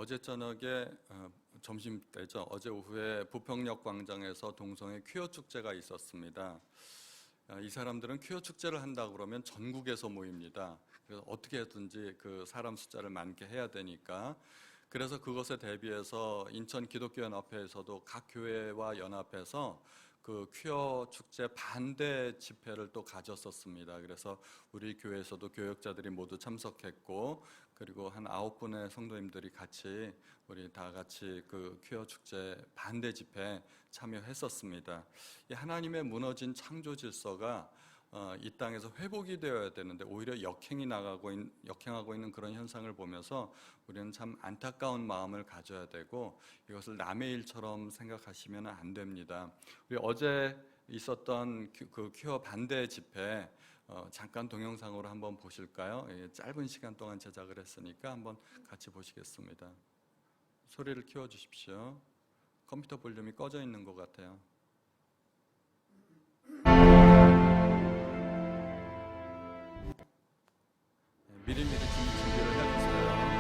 어제 저녁에 점심 때죠. 어제 오후에 부평역 광장에서 동성애 퀴어 축제가 있었습니다. 이 사람들은 퀴어 축제를 한다 그러면 전국에서 모입니다. 그래서 어떻게든지 그 사람 숫자를 많게 해야 되니까. 그래서 그것에 대비해서 인천 기독교연합회에서도 각 교회와 연합해서 그 퀴어 축제 반대 집회를 또 가졌었습니다. 그래서 우리 교회에서도 교역자들이 모두 참석했고, 그리고 한 9분의 성도님들이 같이 우리 다 같이 그 퀴어 축제 반대 집회에 참여했었습니다. 이 하나님의 무너진 창조 질서가 이 땅에서 회복이 되어야 되는데 오히려 역행하고 있는 그런 현상을 보면서 우리는 참 안타까운 마음을 가져야 되고, 이것을 남의 일처럼 생각하시면 안 됩니다. 우리 어제 있었던 그 퀴어 반대 집회 잠깐 동영상으로 한번 보실까요? 짧은 시간 동안 제작을 했으니까 한번 같이 보시겠습니다. 소리를 키워주십시오. 컴퓨터 볼륨이 꺼져 있는 것 같아요. 미리미리 준비를 해주세요.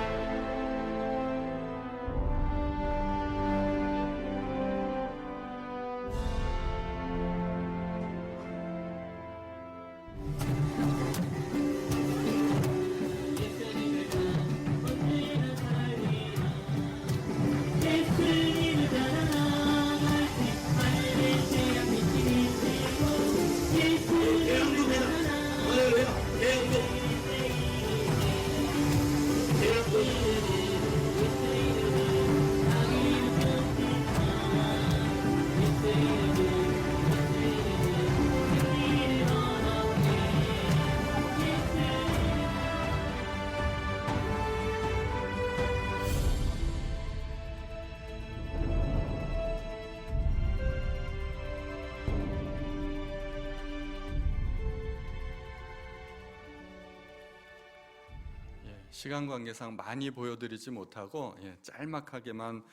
시간 관계상 많이 보여드리지 못하고 짤막하게만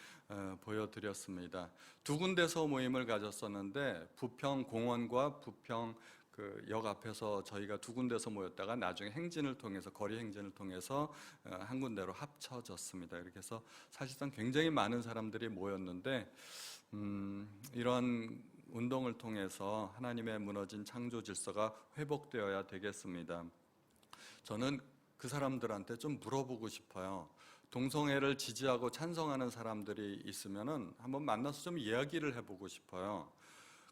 보여드렸습니다. 두 군데서 모임을 가졌었는데 부평 공원과 부평 그 역 앞에서 저희가 두 군데서 모였다가 나중에 행진을 통해서 거리 행진을 통해서 한 군데로 합쳐졌습니다. 이렇게 해서 사실상 굉장히 많은 사람들이 모였는데 이런 운동을 통해서 하나님의 무너진 창조 질서가 회복되어야 되겠습니다. 저는 그 사람들한테 좀 물어보고 싶어요. 동성애를 지지하고 찬성하는 사람들이 있으면은 한번 만나서 좀 이야기를 해보고 싶어요.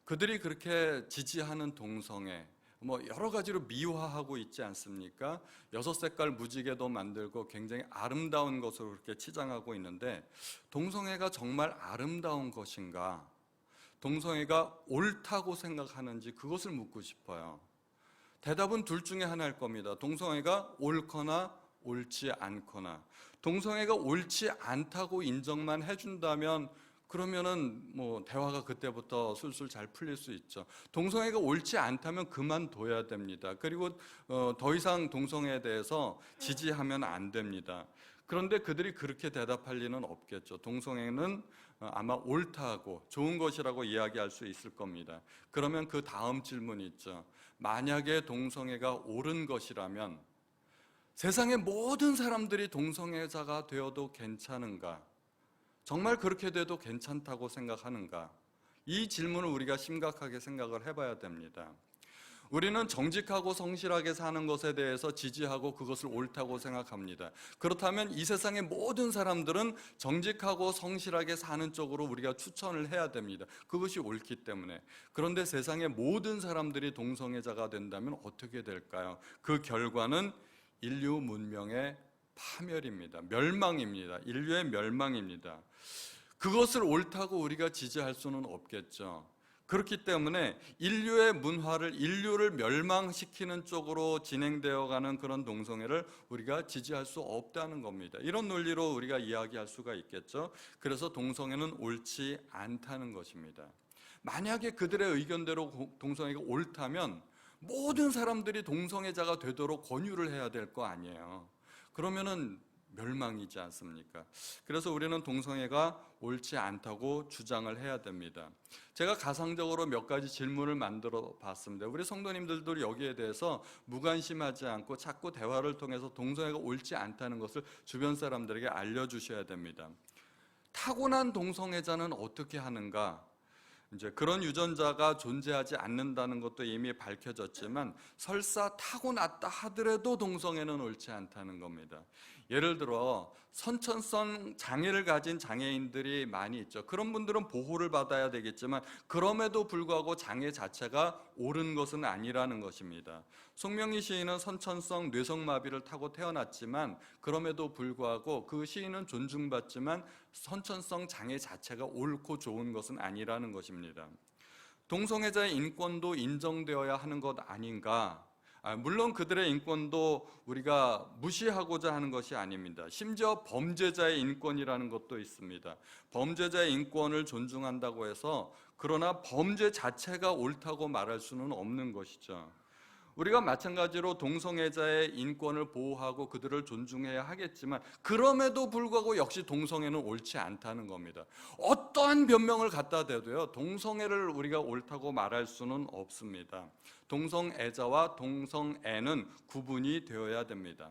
그들이 그렇게 지지하는 동성애, 여러 가지로 미화하고 있지 않습니까? 6색깔 무지개도 만들고 굉장히 아름다운 것으로 그렇게 치장하고 있는데, 동성애가 정말 아름다운 것인가? 동성애가 옳다고 생각하는지 그것을 묻고 싶어요. 대답은 둘 중에 하나일 겁니다. 동성애가 옳거나 옳지 않거나. 동성애가 옳지 않다고 인정만 해준다면 그러면은 대화가 그때부터 술술 잘 풀릴 수 있죠. 동성애가 옳지 않다면 그만둬야 됩니다. 그리고 더 이상 동성애에 대해서 지지하면 안 됩니다. 그런데 그들이 그렇게 대답할 리는 없겠죠. 동성애는 아마 옳다고 좋은 것이라고 이야기할 수 있을 겁니다. 그러면 그 다음 질문이 있죠. 만약에 동성애가 옳은 것이라면 세상의 모든 사람들이 동성애자가 되어도 괜찮은가? 정말 그렇게 돼도 괜찮다고 생각하는가? 이 질문을 우리가 심각하게 생각을 해봐야 됩니다. 우리는 정직하고 성실하게 사는 것에 대해서 지지하고 그것을 옳다고 생각합니다. 그렇다면 이 세상의 모든 사람들은 정직하고 성실하게 사는 쪽으로 우리가 추천을 해야 됩니다. 그것이 옳기 때문에. 그런데 세상의 모든 사람들이 동성애자가 된다면 어떻게 될까요? 그 결과는 인류 문명의 파멸입니다. 멸망입니다. 인류의 멸망입니다. 그것을 옳다고 우리가 지지할 수는 없겠죠. 그렇기 때문에 인류를 멸망시키는 쪽으로 진행되어가는 그런 동성애를 우리가 지지할 수 없다는 겁니다. 이런 논리로 우리가 이야기할 수가 있겠죠. 그래서 동성애는 옳지 않다는 것입니다. 만약에 그들의 의견대로 동성애가 옳다면 모든 사람들이 동성애자가 되도록 권유를 해야 될 거 아니에요. 그러면은 멸망이지 않습니까? 그래서 우리는 동성애가 옳지 않다고 주장을 해야 됩니다. 제가 가상적으로 몇 가지 질문을 만들어 봤습니다. 우리 성도님들도 여기에 대해서 무관심하지 않고 자꾸 대화를 통해서 동성애가 옳지 않다는 것을 주변 사람들에게 알려주셔야 됩니다. 타고난 동성애자는 어떻게 하는가? 이제 그런 유전자가 존재하지 않는다는 것도 이미 밝혀졌지만 설사 타고났다 하더라도 동성애는 옳지 않다는 겁니다. 예를 들어 선천성 장애를 가진 장애인들이 많이 있죠. 그런 분들은 보호를 받아야 되겠지만 그럼에도 불구하고 장애 자체가 옳은 것은 아니라는 것입니다. 송명희 시인은 선천성 뇌성마비를 타고 태어났지만 그럼에도 불구하고 그 시인은 존중받지만 선천성 장애 자체가 옳고 좋은 것은 아니라는 것입니다. 동성애자의 인권도 인정되어야 하는 것 아닌가? 물론 그들의 인권도 우리가 무시하고자 하는 것이 아닙니다. 심지어 범죄자의 인권이라는 것도 있습니다. 범죄자의 인권을 존중한다고 해서 그러나 범죄 자체가 옳다고 말할 수는 없는 것이죠. 우리가 마찬가지로 동성애자의 인권을 보호하고 그들을 존중해야 하겠지만 그럼에도 불구하고 역시 동성애는 옳지 않다는 겁니다. 어떠한 변명을 갖다 대도요, 동성애를 우리가 옳다고 말할 수는 없습니다. 동성애자와 동성애는 구분이 되어야 됩니다.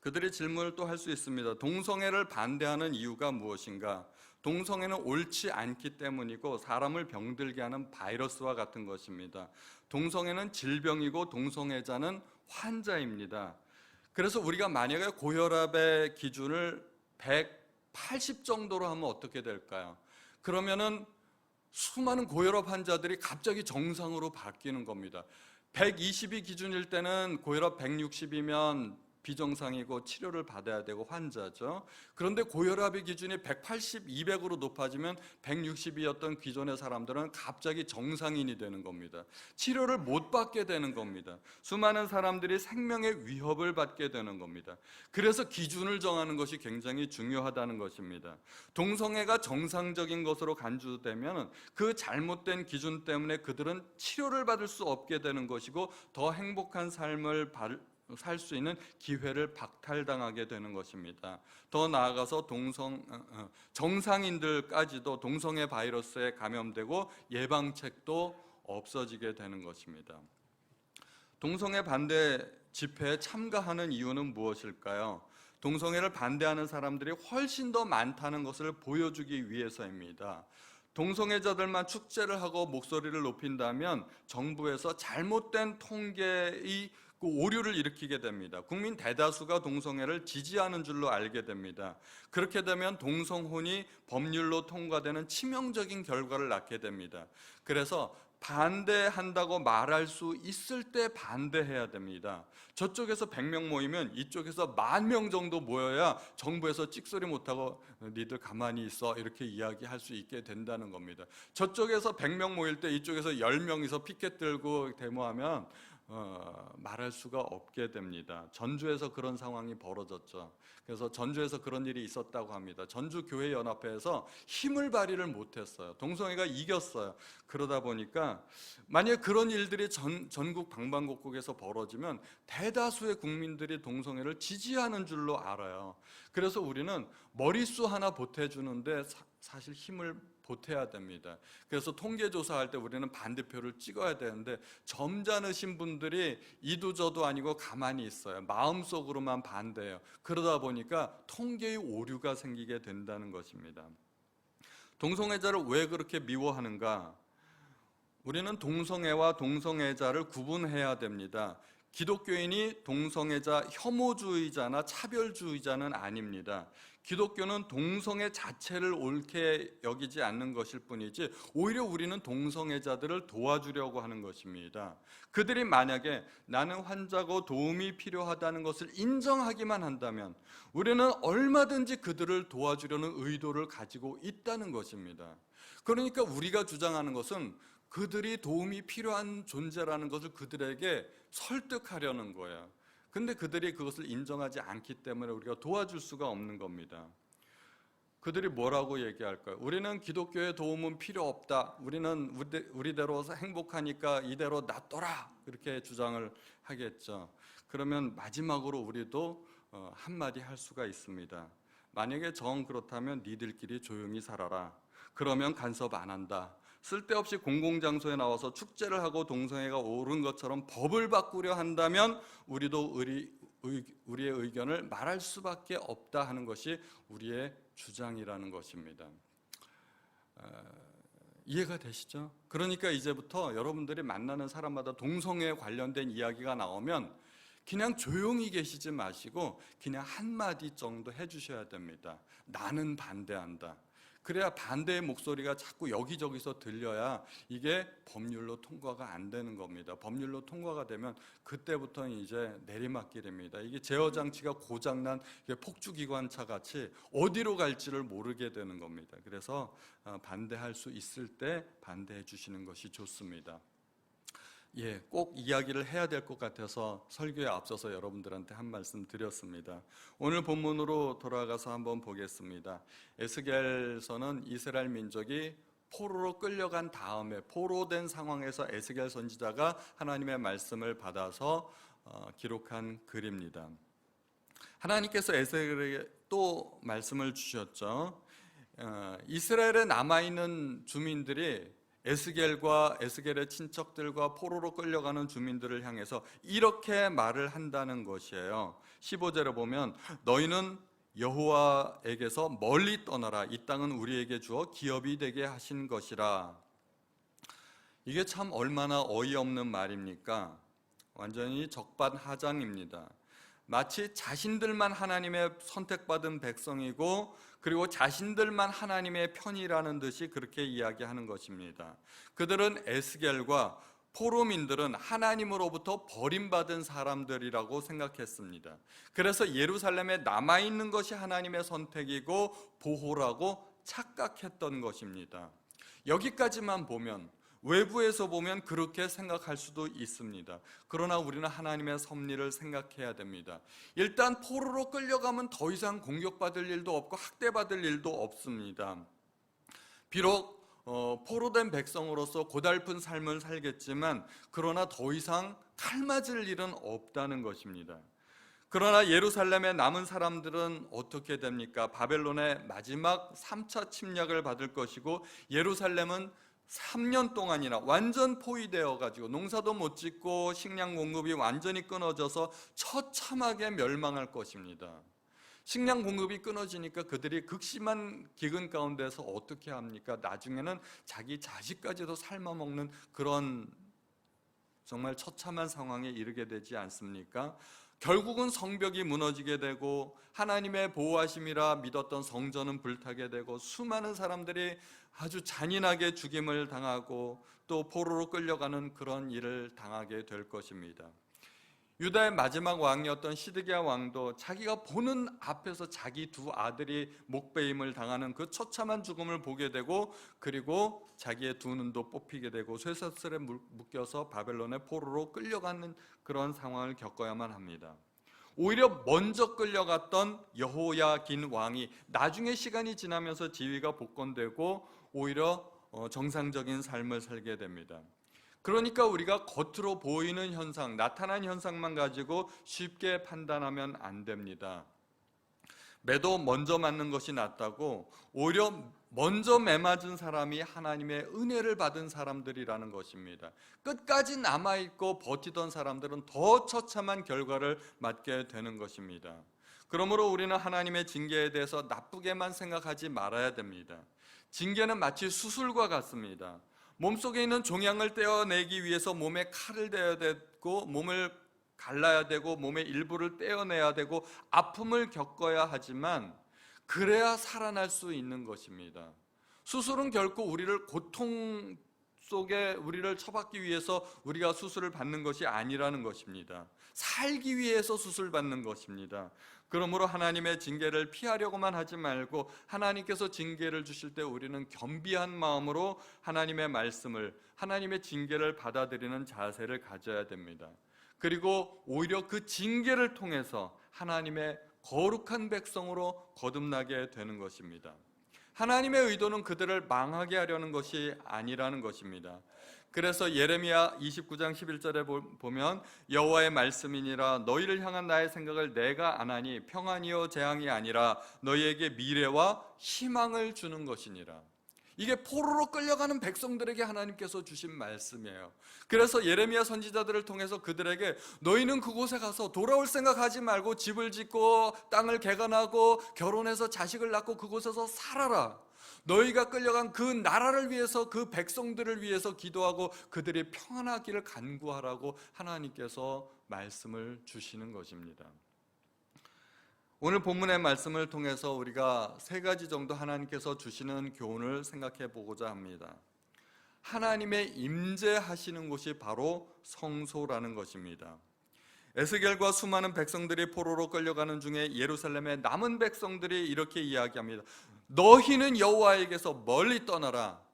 그들이 질문을 또 할 수 있습니다. 동성애를 반대하는 이유가 무엇인가? 동성애는 옳지 않기 때문이고 사람을 병들게 하는 바이러스와 같은 것입니다. 동성애는 질병이고 동성애자는 환자입니다. 그래서 우리가 만약에 고혈압의 기준을 180 정도로 하면 어떻게 될까요? 그러면은 수많은 고혈압 환자들이 갑자기 정상으로 바뀌는 겁니다. 120이 기준일 때는 고혈압 160이면 비정상이고 치료를 받아야 되고 환자죠. 그런데 고혈압의 기준이 180, 200으로 높아지면 160이었던 기존의 사람들은 갑자기 정상인이 되는 겁니다. 치료를 못 받게 되는 겁니다. 수많은 사람들이 생명의 위협을 받게 되는 겁니다. 그래서 기준을 정하는 것이 굉장히 중요하다는 것입니다. 동성애가 정상적인 것으로 간주되면 그 잘못된 기준 때문에 그들은 치료를 받을 수 없게 되는 것이고 더 행복한 삶을 살 수 있는 기회를 박탈당하게 되는 것입니다. 더 나아가서 정상인들까지도 동성애 바이러스에 감염되고 예방책도 없어지게 되는 것입니다. 동성애 반대 집회에 참가하는 이유는 무엇일까요? 동성애를 반대하는 사람들이 훨씬 더 많다는 것을 보여주기 위해서입니다. 동성애자들만 축제를 하고 목소리를 높인다면 정부에서 잘못된 통계의 오류를 일으키게 됩니다. 국민 대다수가 동성애를 지지하는 줄로 알게 됩니다. 그렇게 되면 동성혼이 법률로 통과되는 치명적인 결과를 낳게 됩니다. 그래서 반대한다고 말할 수 있을 때 반대해야 됩니다. 저쪽에서 100명 모이면 이쪽에서 10,000명 정도 모여야 정부에서 찍소리 못하고 니들 가만히 있어 이렇게 이야기할 수 있게 된다는 겁니다. 저쪽에서 100명 모일 때 이쪽에서 10명이서 피켓 들고 데모하면 말할 수가 없게 됩니다. 전주에서 그런 상황이 벌어졌죠. 그래서 전주에서 그런 일이 있었다고 합니다. 전주교회연합회에서 힘을 발휘를 못했어요. 동성애가 이겼어요. 그러다 보니까 만약에 그런 일들이 전국 방방곡곡에서 벌어지면 대다수의 국민들이 동성애를 지지하는 줄로 알아요. 그래서 우리는 머릿수 하나 보태주는데 사실 힘을 보태야 됩니다. 그래서 통계조사할 때 우리는 반대표를 찍어야 되는데 점잖으신 분들이 이도저도 아니고 가만히 있어요. 마음속으로만 반대해요. 그러다 보니까 통계의 오류가 생기게 된다는 것입니다. 동성애자를 왜 그렇게 미워하는가? 우리는 동성애와 동성애자를 구분해야 됩니다. 기독교인이 동성애자 혐오주의자나 차별주의자는 아닙니다. 기독교는 동성애 자체를 옳게 여기지 않는 것일 뿐이지 오히려 우리는 동성애자들을 도와주려고 하는 것입니다. 그들이 만약에 나는 환자고 도움이 필요하다는 것을 인정하기만 한다면 우리는 얼마든지 그들을 도와주려는 의도를 가지고 있다는 것입니다. 그러니까 우리가 주장하는 것은 그들이 도움이 필요한 존재라는 것을 그들에게 설득하려는 거예요. 근데 그들이 그것을 인정하지 않기 때문에 우리가 도와줄 수가 없는 겁니다. 그들이 뭐라고 얘기할까요? 우리는 기독교의 도움은 필요 없다. 우리는 우리대로 행복하니까 이대로 놔둬라. 이렇게 주장을 하겠죠. 그러면 마지막으로 우리도 한마디 할 수가 있습니다. 만약에 정 그렇다면 니들끼리 조용히 살아라. 그러면 간섭 안 한다. 쓸데없이 공공장소에 나와서 축제를 하고 동성애가 옳은 것처럼 법을 바꾸려 한다면 우리도 우리의 의견을 말할 수밖에 없다 하는 것이 우리의 주장이라는 것입니다. 이해가 되시죠? 그러니까 이제부터 여러분들이 만나는 사람마다 동성애에 관련된 이야기가 나오면 그냥 조용히 계시지 마시고 그냥 한마디 정도 해주셔야 됩니다. 나는 반대한다. 그래야 반대의 목소리가 자꾸 여기저기서 들려야 이게 법률로 통과가 안 되는 겁니다. 법률로 통과가 되면 그때부터는 이제 내리막길입니다. 이게 제어 장치가 고장난 폭주기관차 같이 어디로 갈지를 모르게 되는 겁니다. 그래서 반대할 수 있을 때 반대해 주시는 것이 좋습니다. 꼭 이야기를 해야 될 것 같아서 설교에 앞서서 여러분들한테 한 말씀 드렸습니다. 오늘 본문으로 돌아가서 한번 보겠습니다. 에스겔서는 이스라엘 민족이 포로로 끌려간 다음에 포로된 상황에서 에스겔 선지자가 하나님의 말씀을 받아서 기록한 글입니다. 하나님께서 에스겔에게 또 말씀을 주셨죠. 이스라엘에 남아있는 주민들이 에스겔과 에스겔의 친척들과 포로로 끌려가는 주민들을 향해서 이렇게 말을 한다는 것이에요. 15절에 보면 너희는 여호와에게서 멀리 떠나라. 이 땅은 우리에게 주어 기업이 되게 하신 것이라. 이게 참 얼마나 어이없는 말입니까? 완전히 적반하장입니다. 마치 자신들만 하나님의 선택받은 백성이고 그리고 자신들만 하나님의 편이라는 듯이 그렇게 이야기하는 것입니다. 그들은 에스겔과 포로민들은 하나님으로부터 버림받은 사람들이라고 생각했습니다. 그래서 예루살렘에 남아있는 것이 하나님의 선택이고 보호라고 착각했던 것입니다. 여기까지만 보면 외부에서 보면 그렇게 생각할 수도 있습니다. 그러나 우리는 하나님의 섭리를 생각해야 됩니다. 일단 포로로 끌려가면 더 이상 공격받을 일도 없고 학대받을 일도 없습니다. 비록 포로된 백성으로서 고달픈 삶을 살겠지만 그러나 더 이상 칼 맞을 일은 없다는 것입니다. 그러나 예루살렘에 남은 사람들은 어떻게 됩니까? 바벨론의 마지막 3차 침략을 받을 것이고 예루살렘은 3년 동안이나 완전 포위되어 가지고 농사도 못 짓고 식량 공급이 완전히 끊어져서 처참하게 멸망할 것입니다. 식량 공급이 끊어지니까 그들이 극심한 기근 가운데서 어떻게 합니까? 나중에는 자기 자식까지도 삶아먹는 그런 정말 처참한 상황에 이르게 되지 않습니까? 결국은 성벽이 무너지게 되고 하나님의 보호하심이라 믿었던 성전은 불타게 되고 수많은 사람들이 아주 잔인하게 죽임을 당하고 또 포로로 끌려가는 그런 일을 당하게 될 것입니다. 유다의 마지막 왕이었던 시드기야 왕도 자기가 보는 앞에서 자기 두 아들이 목베임을 당하는 그 처참한 죽음을 보게 되고 그리고 자기의 두 눈도 뽑히게 되고 쇠사슬에 묶여서 바벨론의 포로로 끌려가는 그런 상황을 겪어야만 합니다. 오히려 먼저 끌려갔던 여호야긴 왕이 나중에 시간이 지나면서 지위가 복권되고 오히려 정상적인 삶을 살게 됩니다. 그러니까 우리가 겉으로 보이는 현상, 나타난 현상만 가지고 쉽게 판단하면 안 됩니다. 매도 먼저 맞는 것이 낫다고 오히려 먼저 매 맞은 사람이 하나님의 은혜를 받은 사람들이라는 것입니다. 끝까지 남아있고 버티던 사람들은 더 처참한 결과를 맞게 되는 것입니다. 그러므로 우리는 하나님의 징계에 대해서 나쁘게만 생각하지 말아야 됩니다. 징계는 마치 수술과 같습니다. 몸속에 있는 종양을 떼어내기 위해서 몸에 칼을 대야 되고 몸을 갈라야 되고 몸의 일부를 떼어내야 되고 아픔을 겪어야 하지만 그래야 살아날 수 있는 것입니다. 수술은 결코 우리를 고통 속에 우리를 처박기 위해서 우리가 수술을 받는 것이 아니라는 것입니다. 살기 위해서 수술받는 것입니다. 그러므로 하나님의 징계를 피하려고만 하지 말고 하나님께서 징계를 주실 때 우리는 겸비한 마음으로 하나님의 말씀을, 하나님의 징계를 받아들이는 자세를 가져야 됩니다. 그리고 오히려 그 징계를 통해서 하나님의 거룩한 백성으로 거듭나게 되는 것입니다. 하나님의 의도는 그들을 망하게 하려는 것이 아니라는 것입니다. 그래서 예레미야 29장 11절에 보면 여호와의 말씀이니라 너희를 향한 나의 생각을 내가 아나니 평안이요 재앙이 아니라 너희에게 미래와 희망을 주는 것이니라. 이게 포로로 끌려가는 백성들에게 하나님께서 주신 말씀이에요. 그래서 예레미야 선지자들을 통해서 그들에게 너희는 그곳에 가서 돌아올 생각하지 말고 집을 짓고 땅을 개간하고 결혼해서 자식을 낳고 그곳에서 살아라. 너희가 끌려간 그 나라를 위해서 그 백성들을 위해서 기도하고 그들이 평안하기를 간구하라고 하나님께서 말씀을 주시는 것입니다. 오늘 본문의 말씀을 통해서 우리가 세 가지 정도 하나님께서 주시는 교훈을 생각해 보고자 합니다. 하나님의 임재하시는 곳이 바로 성소라는 것입니다. 에스겔과 수많은 백성들이 포로로 끌려가는 중에 예루살렘의 남은 백성들이 이렇게 이야기합니다. 너희는 여호와에게서 멀리 떠나라.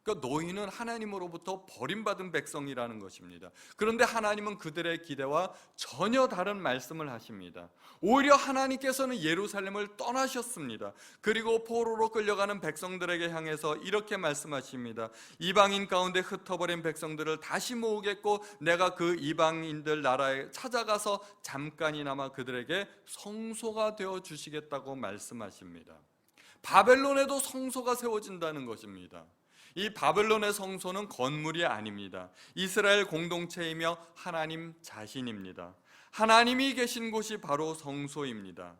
그러니까 너희는 하나님으로부터 버림받은 백성이라는 것입니다. 그런데 하나님은 그들의 기대와 전혀 다른 말씀을 하십니다. 오히려 하나님께서는 예루살렘을 떠나셨습니다. 그리고 포로로 끌려가는 백성들에게 향해서 이렇게 말씀하십니다. 이방인 가운데 흩어버린 백성들을 다시 모으겠고 내가 그 이방인들 나라에 찾아가서 잠깐이나마 그들에게 성소가 되어 주시겠다고 말씀하십니다. 바벨론에도 성소가 세워진다는 것입니다. 이 바벨론의 성소는 건물이 아닙니다. 이스라엘 공동체이며 하나님 자신입니다. 하나님이 계신 곳이 바로 성소입니다.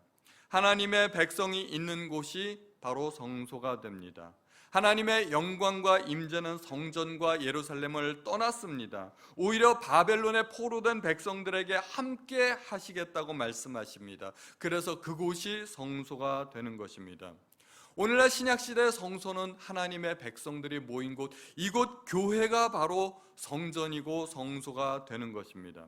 하나님의 백성이 있는 곳이 바로 성소가 됩니다. 하나님의 영광과 임재는 성전과 예루살렘을 떠났습니다. 오히려 바벨론에 포로된 백성들에게 함께 하시겠다고 말씀하십니다. 그래서 그곳이 성소가 되는 것입니다. 오늘날 신약시대의 성소는 하나님의 백성들이 모인 곳, 이곳 교회가 바로 성전이고 성소가 되는 것입니다.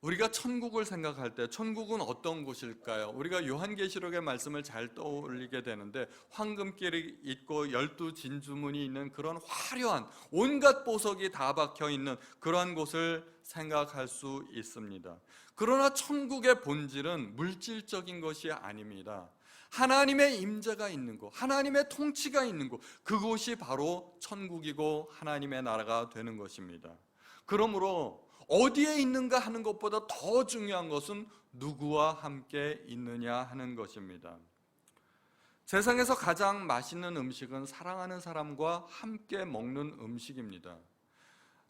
우리가 천국을 생각할 때 천국은 어떤 곳일까요? 우리가 요한계시록의 말씀을 잘 떠올리게 되는데 황금길이 있고 12진주문이 있는 그런 화려한 온갖 보석이 다 박혀있는 그러한 곳을 생각할 수 있습니다. 그러나 천국의 본질은 물질적인 것이 아닙니다. 하나님의 임재가 있는 곳, 하나님의 통치가 있는 곳, 그곳이 바로 천국이고 하나님의 나라가 되는 것입니다. 그러므로 어디에 있는가 하는 것보다 더 중요한 것은 누구와 함께 있느냐 하는 것입니다. 세상에서 가장 맛있는 음식은 사랑하는 사람과 함께 먹는 음식입니다.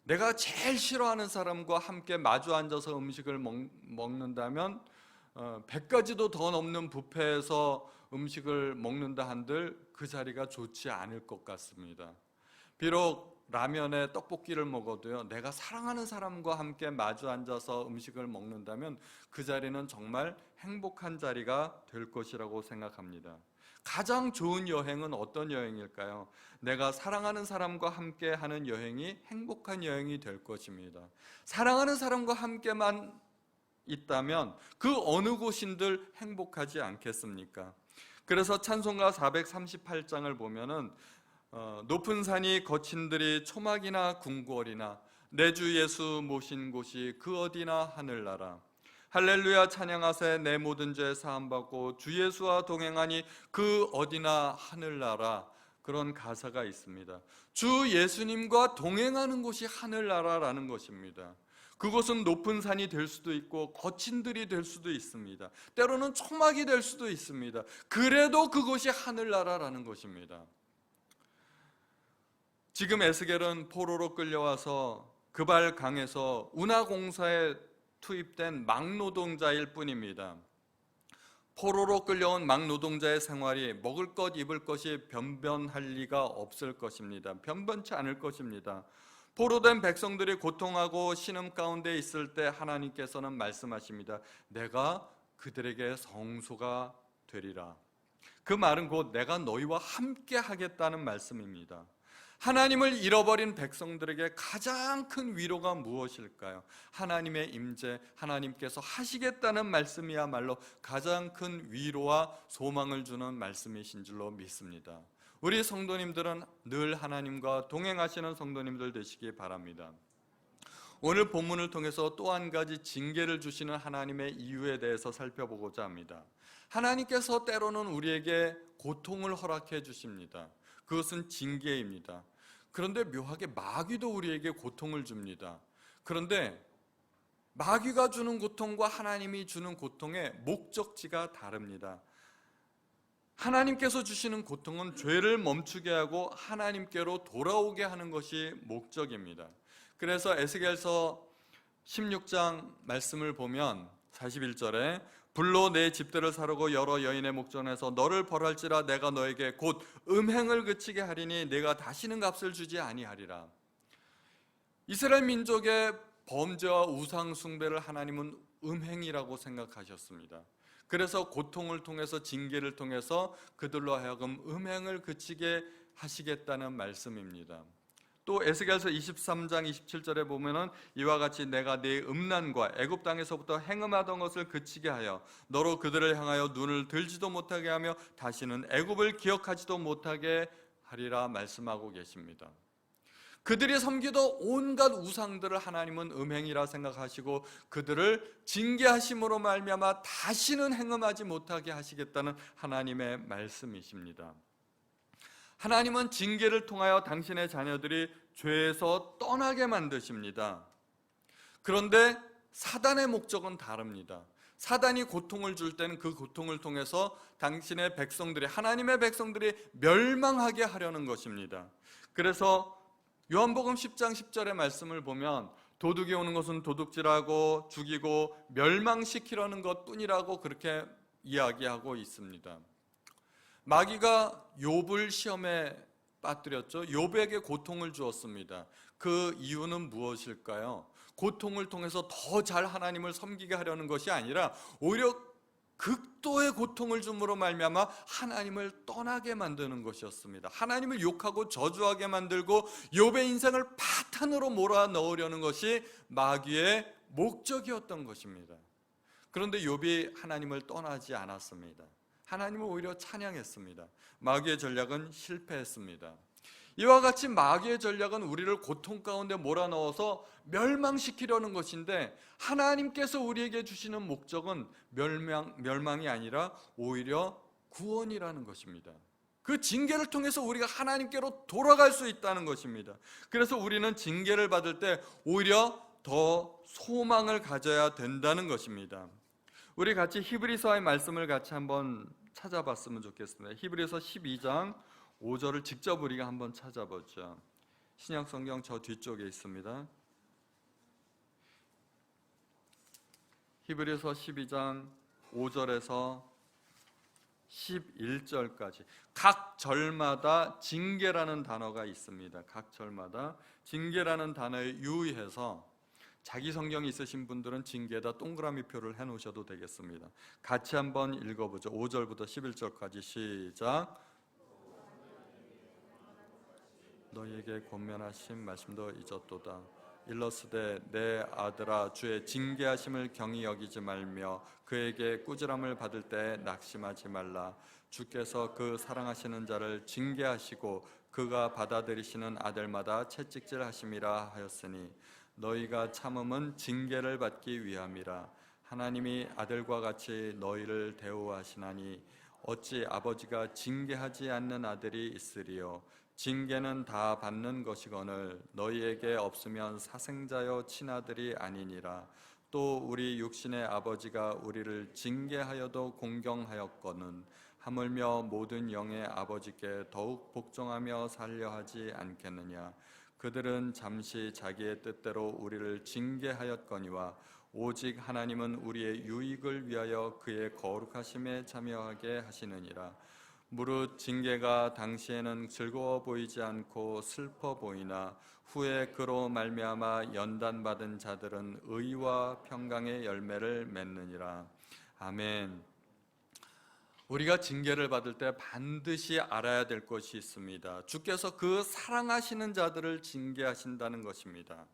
내가 제일 싫어하는 사람과 함께 마주 앉아서 음식을 먹는다면 100가지도 더 넘는 뷔페에서 음식을 먹는다 한들 그 자리가 좋지 않을 것 같습니다. 비록 라면에 떡볶이를 먹어도요, 내가 사랑하는 사람과 함께 마주 앉아서 음식을 먹는다면 그 자리는 정말 행복한 자리가 될 것이라고 생각합니다. 가장 좋은 여행은 어떤 여행일까요? 내가 사랑하는 사람과 함께 하는 여행이 행복한 여행이 될 것입니다. 사랑하는 사람과 함께만 있다면 그 어느 곳인들 행복하지 않겠습니까? 그래서 찬송가 438장을 보면은 높은 산이 거친들이 초막이나 궁궐이나 내 주 예수 모신 곳이 그 어디나 하늘나라 할렐루야 찬양하세 내 모든 죄 사함받고 주 예수와 동행하니 그 어디나 하늘나라 그런 가사가 있습니다. 주 예수님과 동행하는 곳이 하늘나라라는 것입니다. 그곳은 높은 산이 될 수도 있고 거친들이 될 수도 있습니다. 때로는 초막이 될 수도 있습니다. 그래도 그곳이 하늘나라라는 것입니다. 지금 에스겔은 포로로 끌려와서 그발강에서 운하공사에 투입된 막노동자일 뿐입니다. 포로로 끌려온 막노동자의 생활이 먹을 것 입을 것이 변변할 리가 없을 것입니다. 변변치 않을 것입니다. 포로된 백성들이 고통하고 신음 가운데 있을 때 하나님께서는 말씀하십니다. 내가 그들에게 성소가 되리라. 그 말은 곧 내가 너희와 함께 하겠다는 말씀입니다. 하나님을 잃어버린 백성들에게 가장 큰 위로가 무엇일까요? 하나님의 임재, 하나님께서 하시겠다는 말씀이야말로 가장 큰 위로와 소망을 주는 말씀이신 줄로 믿습니다. 우리 성도님들은 늘 하나님과 동행하시는 성도님들 되시기 바랍니다. 오늘 본문을 통해서 또 한 가지 징계를 주시는 하나님의 이유에 대해서 살펴보고자 합니다. 하나님께서 때로는 우리에게 고통을 허락해 주십니다. 그것은 징계입니다. 그런데 묘하게 마귀도 우리에게 고통을 줍니다. 그런데 마귀가 주는 고통과 하나님이 주는 고통의 목적지가 다릅니다. 하나님께서 주시는 고통은 죄를 멈추게 하고 하나님께로 돌아오게 하는 것이 목적입니다. 그래서 에스겔서 16장 말씀을 보면 41절에 불로 내 집들을 사르고 여러 여인의 목전에서 너를 벌할지라 내가 너에게 곧 음행을 그치게 하리니 내가 다시는 값을 주지 아니하리라. 이스라엘 민족의 범죄와 우상 숭배를 하나님은 음행이라고 생각하셨습니다. 그래서 고통을 통해서 징계를 통해서 그들로 하여금 음행을 그치게 하시겠다는 말씀입니다. 또 에스겔서 23장 27절에 보면은 이와 같이 내가 네 음란과 애굽 땅에서부터 행음하던 것을 그치게 하여 너로 그들을 향하여 눈을 들지도 못하게 하며 다시는 애굽을 기억하지도 못하게 하리라 말씀하고 계십니다. 그들이 섬기던 온갖 우상들을 하나님은 음행이라 생각하시고 그들을 징계하심으로 말미암아 다시는 행음하지 못하게 하시겠다는 하나님의 말씀이십니다. 하나님은 징계를 통하여 당신의 자녀들이 죄에서 떠나게 만드십니다. 그런데 사단의 목적은 다릅니다. 사단이 고통을 줄 때는 그 고통을 통해서 당신의 백성들이, 하나님의 백성들이 멸망하게 하려는 것입니다. 그래서 요한복음 10장 10절의 말씀을 보면 도둑이 오는 것은 도둑질하고 죽이고 멸망시키려는 것뿐이라고 그렇게 이야기하고 있습니다. 마귀가 욥을 시험에 빠뜨렸죠. 욥에게 고통을 주었습니다. 그 이유는 무엇일까요? 고통을 통해서 더 잘 하나님을 섬기게 하려는 것이 아니라 오히려 극도의 고통을 줌으로 말미암아 하나님을 떠나게 만드는 것이었습니다. 하나님을 욕하고 저주하게 만들고 욥의 인생을 파탄으로 몰아넣으려는 것이 마귀의 목적이었던 것입니다. 그런데 욥이 하나님을 떠나지 않았습니다. 하나님을 오히려 찬양했습니다. 마귀의 전략은 실패했습니다. 이와 같이 마귀의 전략은 우리를 고통 가운데 몰아넣어서 멸망시키려는 것인데 하나님께서 우리에게 주시는 목적은 멸망이 아니라 오히려 구원이라는 것입니다. 그 징계를 통해서 우리가 하나님께로 돌아갈 수 있다는 것입니다. 그래서 우리는 징계를 받을 때 오히려 더 소망을 가져야 된다는 것입니다. 우리 같이 히브리서의 말씀을 같이 한번 찾아봤으면 좋겠습니다. 히브리서 12장 5절을 직접 우리가 한번 찾아보죠. 신약 성경 저 뒤쪽에 있습니다. 히브리서 12장 5절에서 11절까지 각 절마다 징계라는 단어가 있습니다. 각 절마다 징계라는 단어에 유의해서 자기 성경이 있으신 분들은 징계에다 동그라미 표를 해놓으셔도 되겠습니다. 같이 한번 읽어보죠. 5절부터 11절까지 시작. 너희에게 권면하신 말씀도 잊었도다. 일러스되 내 아들아 주의 징계하심을 경히 여기지 말며 그에게 꾸지람을 받을 때 낙심하지 말라. 주께서 그 사랑하시는 자를 징계하시고 그가 받아들이시는 아들마다 채찍질하심이라 하였으니 너희가 참음은 징계를 받기 위함이라. 하나님이 아들과 같이 너희를 대우하시나니 어찌 아버지가 징계하지 않는 아들이 있으리요. 징계는 다 받는 것이거늘 너희에게 없으면 사생자여 친아들이 아니니라. 또 우리 육신의 아버지가 우리를 징계하여도 공경하였거늘 하물며 모든 영의 아버지께 더욱 복종하며 살려 하지 않겠느냐. 그들은 잠시 자기의 뜻대로 우리를 징계하였거니와 오직 하나님은 우리의 유익을 위하여 그의 거룩하심에 참여하게 하시느니라. 무릇 징계가 당시에는 즐거워 보이지 않고 슬퍼 보이나 후에 그로 말미암아 연단받은 자들은 의와 평강의 열매를 맺느니라. 아멘. 우리가 징계를 받을 때 반드시 알아야 될 것이 있습니다. 주께서 그 사랑하시는 자들을 징계하신다는 것입니다.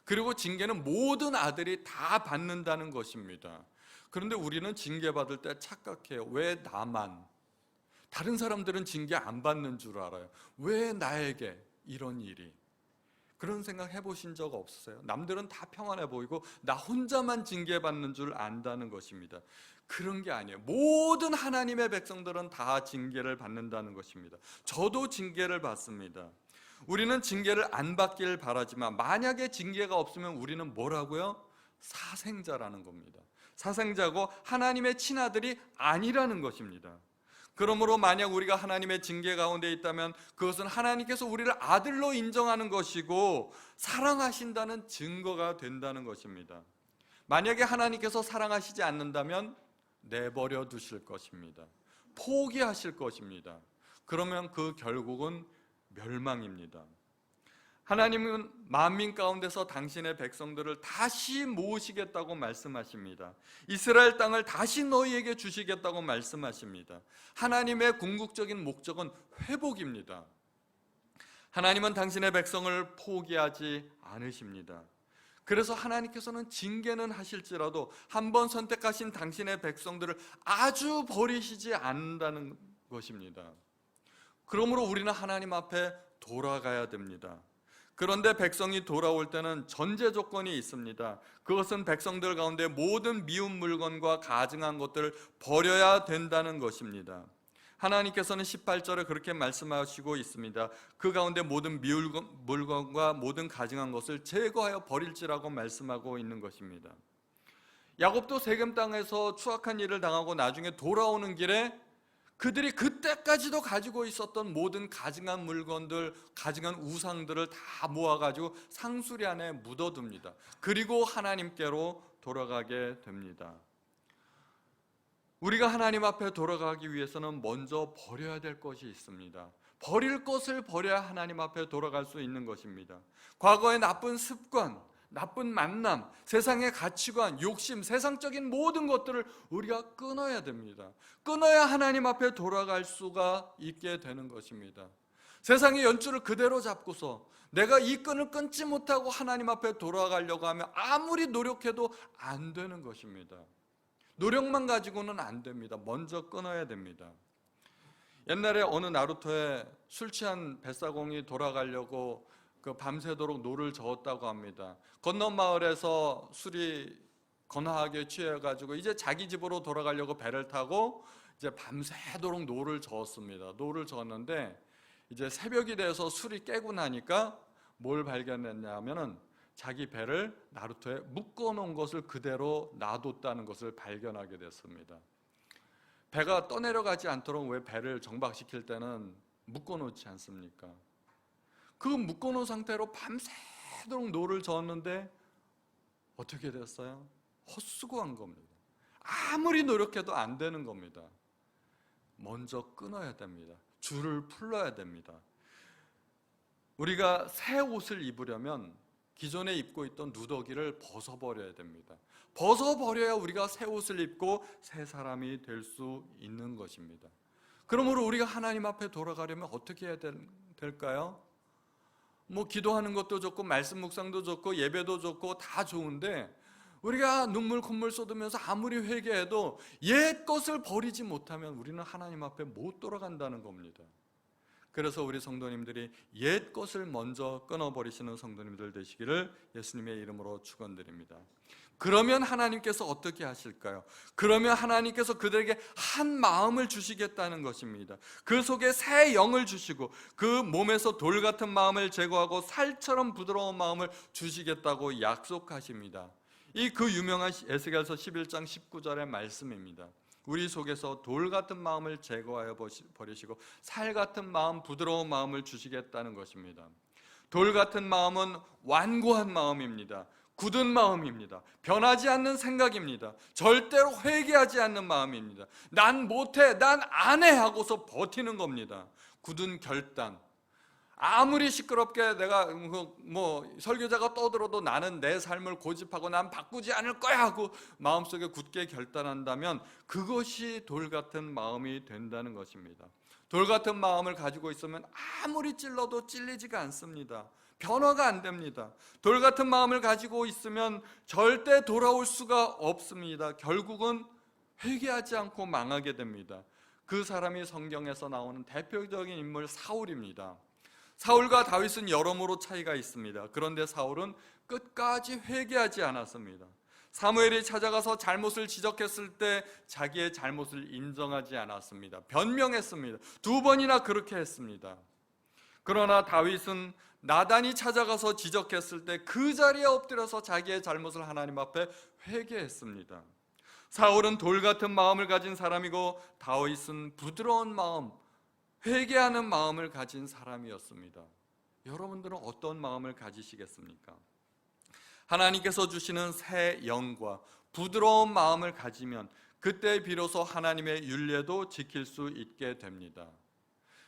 그리고 징계는 모든 아들이 다 받는다는 것입니다. 그런데 우리는 징계받을 때 착각해요. 왜 나만? 다른 사람들은 징계 안 받는 줄 알아요. 왜 나에게 이런 일이? 그런 생각 해보신 적 없으세요? 남들은 다 평안해 보이고 나 혼자만 징계받는 줄 안다는 것입니다. 그런 게 아니에요. 모든 하나님의 백성들은 다 징계를 받는다는 것입니다. 저도 징계를 받습니다. 우리는 징계를 안 받길 바라지만 만약에 징계가 없으면 우리는 뭐라고요? 사생자라는 겁니다. 사생자고 하나님의 친아들이 아니라는 것입니다. 그러므로 만약 우리가 하나님의 징계 가운데 있다면 그것은 하나님께서 우리를 아들로 인정하는 것이고 사랑하신다는 증거가 된다는 것입니다. 만약에 하나님께서 사랑하시지 않는다면 내버려 두실 것입니다. 포기하실 것입니다. 그러면 그 결국은 멸망입니다. 하나님은 만민 가운데서 당신의 백성들을 다시 모으시겠다고 말씀하십니다. 이스라엘 땅을 다시 너희에게 주시겠다고 말씀하십니다. 하나님의 궁극적인 목적은 회복입니다. 하나님은 당신의 백성을 포기하지 않으십니다. 그래서 하나님께서는 징계는 하실지라도 한번 선택하신 당신의 백성들을 아주 버리시지 않는다는 것입니다. 그러므로 우리는 하나님 앞에 돌아가야 됩니다. 그런데 백성이 돌아올 때는 전제 조건이 있습니다. 그것은 백성들 가운데 모든 미운 물건과 가증한 것들을 버려야 된다는 것입니다. 하나님께서는 18절에 그렇게 말씀하시고 있습니다. 그 가운데 모든 미운 물건과 모든 가증한 것을 제거하여 버릴지라고 말씀하고 있는 것입니다. 야곱도 세겜 땅에서 추악한 일을 당하고 나중에 돌아오는 길에 그들이 그때까지도 가지고 있었던 모든 가증한 물건들, 가증한 우상들을 다 모아가지고 상수리 안에 묻어둡니다. 그리고 하나님께로 돌아가게 됩니다. 우리가 하나님 앞에 돌아가기 위해서는 먼저 버려야 될 것이 있습니다. 버릴 것을 버려야 하나님 앞에 돌아갈 수 있는 것입니다. 과거의 나쁜 습관, 나쁜 만남, 세상의 가치관, 욕심, 세상적인 모든 것들을 우리가 끊어야 됩니다. 끊어야 하나님 앞에 돌아갈 수가 있게 되는 것입니다. 세상의 연줄을 그대로 잡고서 내가 이 끈을 끊지 못하고 하나님 앞에 돌아가려고 하면 아무리 노력해도 안 되는 것입니다. 노력만 가지고는 안 됩니다. 먼저 끊어야 됩니다. 옛날에 어느 나루터에 술 취한 뱃사공이 돌아가려고 밤새도록 노를 저었다고 합니다. 건너 마을에서 술이 건하게 취해가지고 이제 자기 집으로 돌아가려고 배를 타고 이제 밤새도록 노를 저었습니다. 노를 저었는데 이제 새벽이 돼서 술이 깨고 나니까 뭘 발견했냐면은 자기 배를 나루터에 묶어놓은 것을 그대로 놔뒀다는 것을 발견하게 됐습니다. 배가 떠내려가지 않도록 왜 배를 정박시킬 때는 묶어놓지 않습니까? 그 묶어놓은 상태로 밤새도록 노를 저었는데 어떻게 됐어요? 헛수고한 겁니다. 아무리 노력해도 안 되는 겁니다. 먼저 끊어야 됩니다. 줄을 풀어야 됩니다. 우리가 새 옷을 입으려면 기존에 입고 있던 누더기를 벗어버려야 됩니다. 벗어버려야 우리가 새 옷을 입고 새 사람이 될 수 있는 것입니다. 그러므로 우리가 하나님 앞에 돌아가려면 어떻게 해야 될까요? 기도하는 것도 좋고 말씀 묵상도 좋고 예배도 좋고 다 좋은데 우리가 눈물 콧물 쏟으면서 아무리 회개해도 옛 것을 버리지 못하면 우리는 하나님 앞에 못 돌아간다는 겁니다. 그래서 우리 성도님들이 옛 것을 먼저 끊어버리시는 성도님들 되시기를 예수님의 이름으로 축원드립니다. 그러면 하나님께서 어떻게 하실까요? 그러면 하나님께서 그들에게 한 마음을 주시겠다는 것입니다. 그 속에 새 영을 주시고 그 몸에서 돌 같은 마음을 제거하고 살처럼 부드러운 마음을 주시겠다고 약속하십니다. 이 그 유명한 에스겔서 11장 19절의 말씀입니다. 우리 속에서 돌 같은 마음을 제거하여 버리시고 살 같은 마음, 부드러운 마음을 주시겠다는 것입니다. 돌 같은 마음은 완고한 마음입니다. 굳은 마음입니다. 변하지 않는 생각입니다. 절대로 회개하지 않는 마음입니다. 난 못해, 난 안 해 하고서 버티는 겁니다. 굳은 결단. 아무리 시끄럽게 내가 설교자가 떠들어도 나는 내 삶을 고집하고 난 바꾸지 않을 거야 하고 마음속에 굳게 결단한다면 그것이 돌 같은 마음이 된다는 것입니다. 돌 같은 마음을 가지고 있으면 아무리 찔러도 찔리지가 않습니다. 변화가 안 됩니다. 돌 같은 마음을 가지고 있으면 절대 돌아올 수가 없습니다. 결국은 회개하지 않고 망하게 됩니다. 그 사람이 성경에서 나오는 대표적인 인물 사울입니다. 사울과 다윗은 여러모로 차이가 있습니다. 그런데 사울은 끝까지 회개하지 않았습니다. 사무엘이 찾아가서 잘못을 지적했을 때 자기의 잘못을 인정하지 않았습니다. 변명했습니다. 2번이나 그렇게 했습니다. 그러나 다윗은 나단이 찾아가서 지적했을 때 그 자리에 엎드려서 자기의 잘못을 하나님 앞에 회개했습니다. 사울은 돌 같은 마음을 가진 사람이고 다윗은 부드러운 마음, 회개하는 마음을 가진 사람이었습니다. 여러분들은 어떤 마음을 가지시겠습니까? 하나님께서 주시는 새 영과 부드러운 마음을 가지면 그때 비로소 하나님의 율례도 지킬 수 있게 됩니다.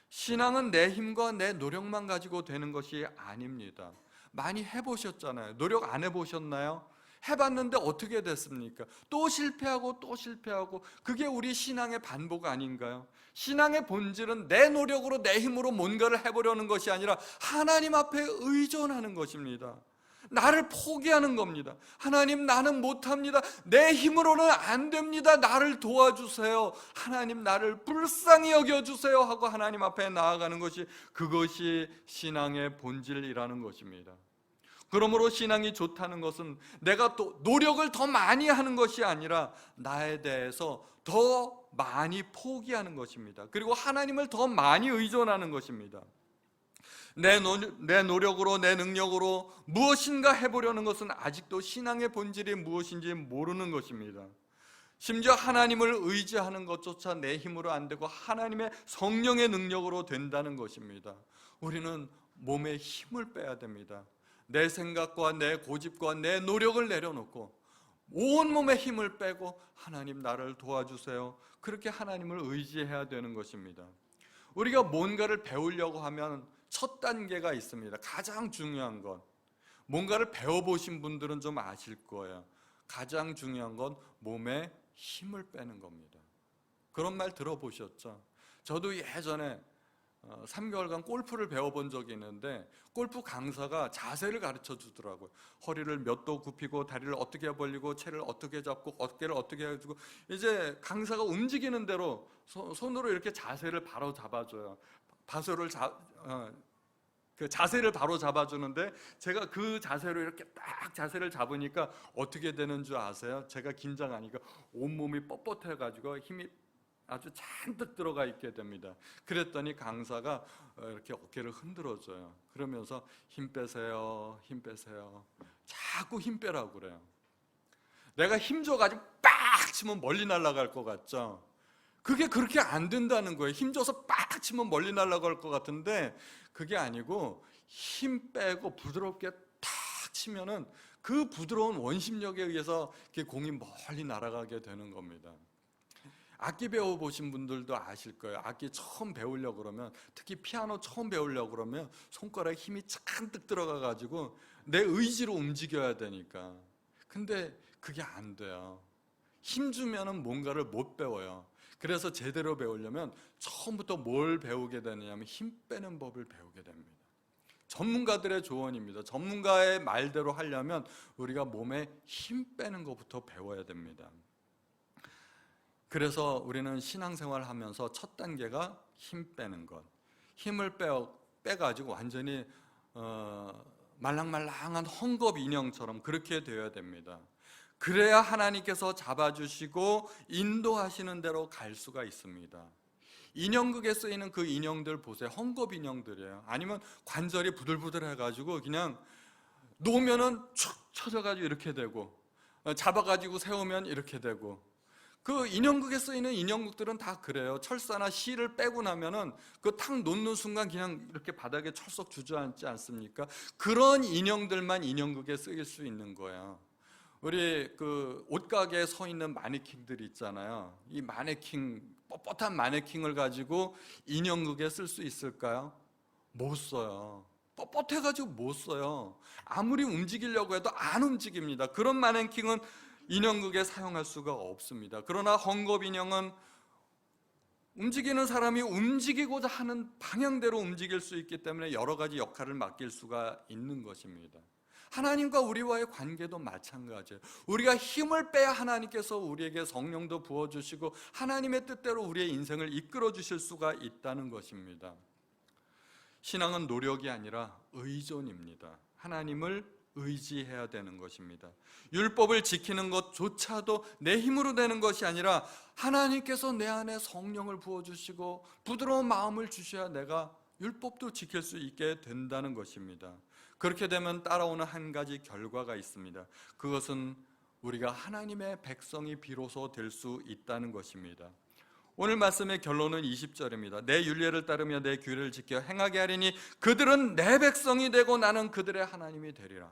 신앙은 내 힘과 내 노력만 가지고 되는 것이 아닙니다. 많이 해보셨잖아요. 노력 안 해보셨나요? 해봤는데 어떻게 됐습니까? 또 실패하고 또 실패하고, 그게 우리 신앙의 반복 아닌가요? 신앙의 본질은 내 노력으로 내 힘으로 뭔가를 해보려는 것이 아니라 하나님 앞에 의존하는 것입니다. 나를 포기하는 겁니다. 하나님, 나는 못합니다. 내 힘으로는 안 됩니다. 나를 도와주세요. 하나님, 나를 불쌍히 여겨주세요 하고 하나님 앞에 나아가는 것이, 그것이 신앙의 본질이라는 것입니다. 그러므로 신앙이 좋다는 것은 내가 또 노력을 더 많이 하는 것이 아니라 나에 대해서 더 많이 포기하는 것입니다. 그리고 하나님을 더 많이 의존하는 것입니다. 내 노력으로, 내 능력으로 무엇인가 해보려는 것은 아직도 신앙의 본질이 무엇인지 모르는 것입니다. 심지어 하나님을 의지하는 것조차 내 힘으로 안 되고 하나님의 성령의 능력으로 된다는 것입니다. 우리는 몸에 힘을 빼야 됩니다. 내 생각과 내 고집과 내 노력을 내려놓고 온몸에 힘을 빼고 하나님, 나를 도와주세요. 그렇게 하나님을 의지해야 되는 것입니다. 우리가 뭔가를 배우려고 하면 첫 단계가 있습니다. 가장 중요한 건, 뭔가를 배워보신 분들은 좀 아실 거예요. 가장 중요한 건 몸에 힘을 빼는 겁니다. 그런 말 들어보셨죠? 저도 예전에 3개월간 골프를 배워본 적이 있는데, 골프 강사가 자세를 가르쳐 주더라고요. 허리를 몇 도 굽히고 다리를 어떻게 벌리고 채를 어떻게 잡고 어깨를 어떻게 해주고, 이제 강사가 움직이는 대로 손으로 이렇게 자세를 바로 잡아줘요. 그 자세를 바로 잡아주는데, 제가 그 자세로 이렇게 딱 자세를 잡으니까 어떻게 되는 줄 아세요? 제가 긴장하니까 온몸이 뻣뻣해가지고 힘이 아주 잔뜩 들어가 있게 됩니다. 그랬더니 강사가 이렇게 어깨를 흔들어줘요. 그러면서 힘 빼세요, 힘 빼세요. 자꾸 힘 빼라고 그래요. 내가 힘 줘가지고 빡 치면 멀리 날아갈 것 같죠? 그게 그렇게 안 된다는 거예요. 힘 줘서 빡 치면 멀리 날아갈 것 같은데, 그게 아니고 힘 빼고 부드럽게 탁 치면은 그 부드러운 원심력에 의해서 공이 멀리 날아가게 되는 겁니다. 악기 배워보신 분들도 아실 거예요. 악기 처음 배우려고 그러면, 특히 피아노 처음 배우려고 그러면 손가락에 힘이 잔뜩 들어가가지고 내 의지로 움직여야 되니까. 근데 그게 안 돼요. 힘 주면은 뭔가를 못 배워요. 그래서 제대로 배우려면 처음부터 뭘 배우게 되느냐면 힘 빼는 법을 배우게 됩니다. 전문가들의 조언입니다. 전문가의 말대로 하려면 우리가 몸에 힘 빼는 것부터 배워야 됩니다. 그래서 우리는 신앙생활을 하면서 첫 단계가 힘 빼는 것. 힘을 빼가지고 완전히 말랑말랑한 헝겊 인형처럼 그렇게 되어야 됩니다. 그래야 하나님께서 잡아주시고 인도하시는 대로 갈 수가 있습니다. 인형극에 쓰이는 그 인형들 보세요. 헝겊 인형들이에요. 아니면 관절이 부들부들해가지고 그냥 놓으면은 축 처져가지고 이렇게 되고, 잡아가지고 세우면 이렇게 되고. 그 인형극에 쓰이는 인형극들은 다 그래요. 철사나 실을 빼고 나면은 그 탁 놓는 순간 그냥 이렇게 바닥에 철썩 주저앉지 않습니까? 그런 인형들만 인형극에 쓰일 수 있는 거예요. 우리 그 옷가게에 서 있는 마네킹들 있잖아요. 이 마네킹, 뻣뻣한 마네킹을 가지고 인형극에 쓸 수 있을까요? 못 써요. 뻣뻣해가지고 못 써요. 아무리 움직이려고 해도 안 움직입니다. 그런 마네킹은 인형극에 사용할 수가 없습니다. 그러나 헝겊 인형은 움직이는 사람이 움직이고자 하는 방향대로 움직일 수 있기 때문에 여러 가지 역할을 맡길 수가 있는 것입니다. 하나님과 우리와의 관계도 마찬가지예요. 우리가 힘을 빼야 하나님께서 우리에게 성령도 부어주시고 하나님의 뜻대로 우리의 인생을 이끌어 주실 수가 있다는 것입니다. 신앙은 노력이 아니라 의존입니다. 하나님을 의지해야 되는 것입니다. 율법을 지키는 것조차도 내 힘으로 되는 것이 아니라 하나님께서 내 안에 성령을 부어주시고 부드러운 마음을 주셔야 내가 율법도 지킬 수 있게 된다는 것입니다. 그렇게 되면 따라오는 한 가지 결과가 있습니다. 그것은 우리가 하나님의 백성이 비로소 될 수 있다는 것입니다. 오늘 말씀의 결론은 20절입니다. 내 율례를 따르며 내 규례를 지켜 행하게 하리니 그들은 내 백성이 되고 나는 그들의 하나님이 되리라.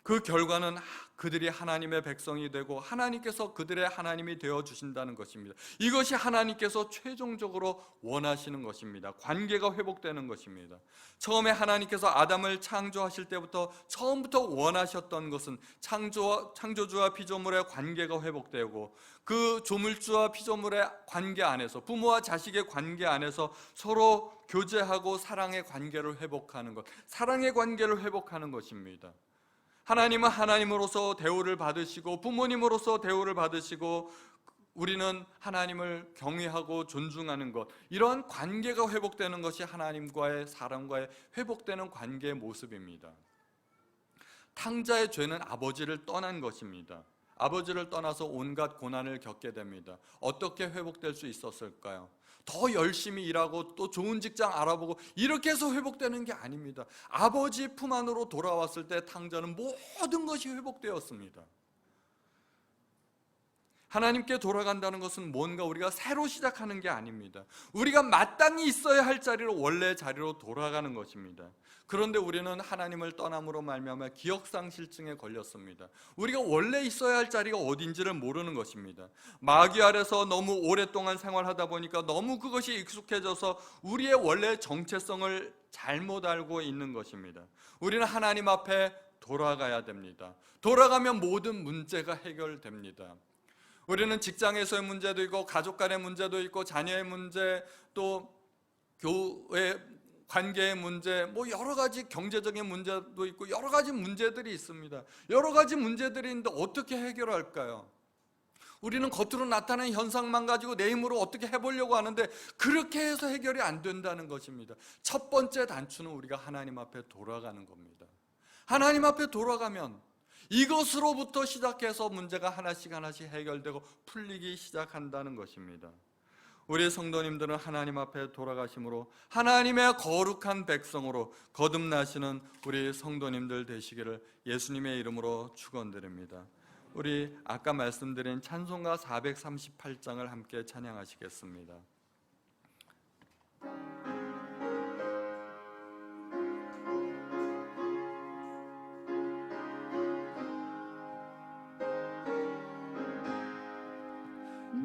그 결과는 그들이 하나님의 백성이 되고 하나님께서 그들의 하나님이 되어 주신다는 것입니다. 이것이 하나님께서 최종적으로 원하시는 것입니다. 관계가 회복되는 것입니다. 처음에 하나님께서 아담을 창조하실 때부터 처음부터 원하셨던 것은 창조주와 피조물의 관계가 회복되고 그 조물주와 피조물의 관계 안에서 부모와 자식의 관계 안에서 서로 교제하고 사랑의 관계를 회복하는 것, 사랑의 관계를 회복하는 것입니다. 하나님은 하나님으로서 대우를 받으시고 부모님으로서 대우를 받으시고 우리는 하나님을 경외하고 존중하는 것, 이러한 관계가 회복되는 것이 하나님과의 사람과의 회복되는 관계의 모습입니다. 탕자의 죄는 아버지를 떠난 것입니다. 아버지를 떠나서 온갖 고난을 겪게 됩니다. 어떻게 회복될 수 있었을까요? 더 열심히 일하고 또 좋은 직장 알아보고 이렇게 해서 회복되는 게 아닙니다. 아버지 품 안으로 돌아왔을 때 탕자는 모든 것이 회복되었습니다. 하나님께 돌아간다는 것은 뭔가 우리가 새로 시작하는 게 아닙니다. 우리가 마땅히 있어야 할 자리로, 원래 자리로 돌아가는 것입니다. 그런데 우리는 하나님을 떠남으로 말미암아 기억상실증에 걸렸습니다. 우리가 원래 있어야 할 자리가 어딘지를 모르는 것입니다. 마귀 아래서 너무 오랫동안 생활하다 보니까 너무 그것이 익숙해져서 우리의 원래 정체성을 잘못 알고 있는 것입니다. 우리는 하나님 앞에 돌아가야 됩니다. 돌아가면 모든 문제가 해결됩니다. 우리는 직장에서의 문제도 있고 가족 간의 문제도 있고 자녀의 문제, 또 교회 관계의 문제, 여러 가지 경제적인 문제도 있고 여러 가지 문제들이 있습니다. 여러 가지 문제들이 있는데 어떻게 해결할까요? 우리는 겉으로 나타나는 현상만 가지고 내 힘으로 어떻게 해보려고 하는데 그렇게 해서 해결이 안 된다는 것입니다. 첫 번째 단추는 우리가 하나님 앞에 돌아가는 겁니다. 하나님 앞에 돌아가면 이것으로부터 시작해서 문제가 하나씩 해결되고 풀리기 시작한다는 것입니다. 우리 성도님들은 하나님 앞에 돌아가심으로 하나님의 거룩한 백성으로 거듭나시는 우리 성도님들 되시기를 예수님의 이름으로 축원드립니다. 우리 아까 말씀드린 찬송가 438장을 함께 찬양하시겠습니다.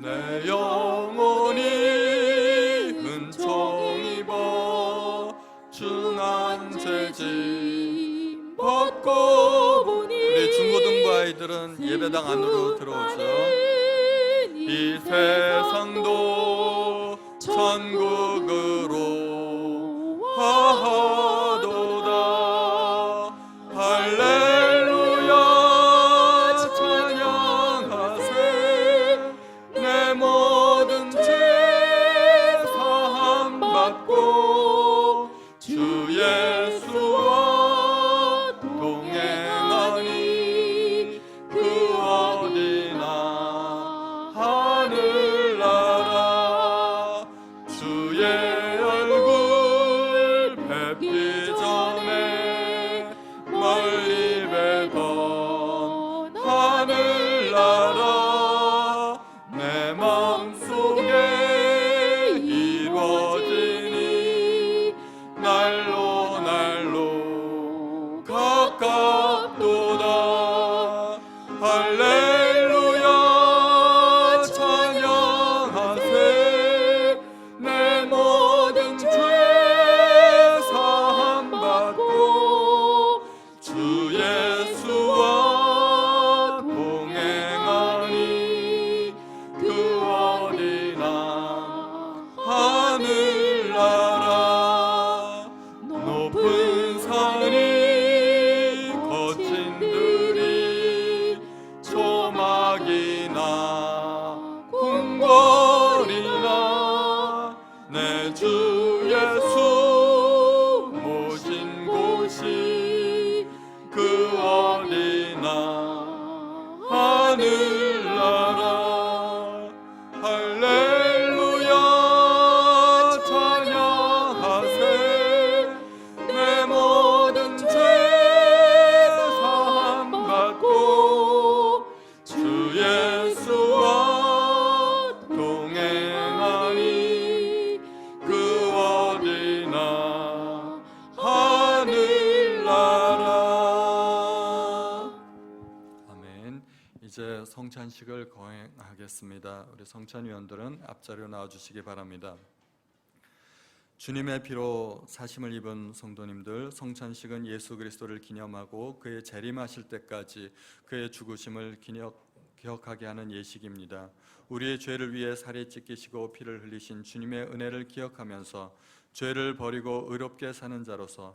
내 영혼이 은총 입어 중한 죄짐 벗고 보니 우리 중고등부 아이들은 예배당 안으로 들어오죠. 이 세상도 천국으로 하도다. 할렐루야 찬양하세. 내 모든 죄 사함 받고 주 예수와 동행하니 그 어디나 성찬식을 거행하겠습니다. 우리 성찬위원들은 앞자리로 나와주시기 바랍니다. 주님의 피로 사심을 입은 성도님들, 성찬식은 예수 그리스도를 기념하고 그의 재림하실 때까지 그의 죽으심을 기억하게 하는 예식입니다. 우리의 죄를 위해 살이 찢기시고 피를 흘리신 주님의 은혜를 기억하면서 죄를 버리고 의롭게 사는 자로서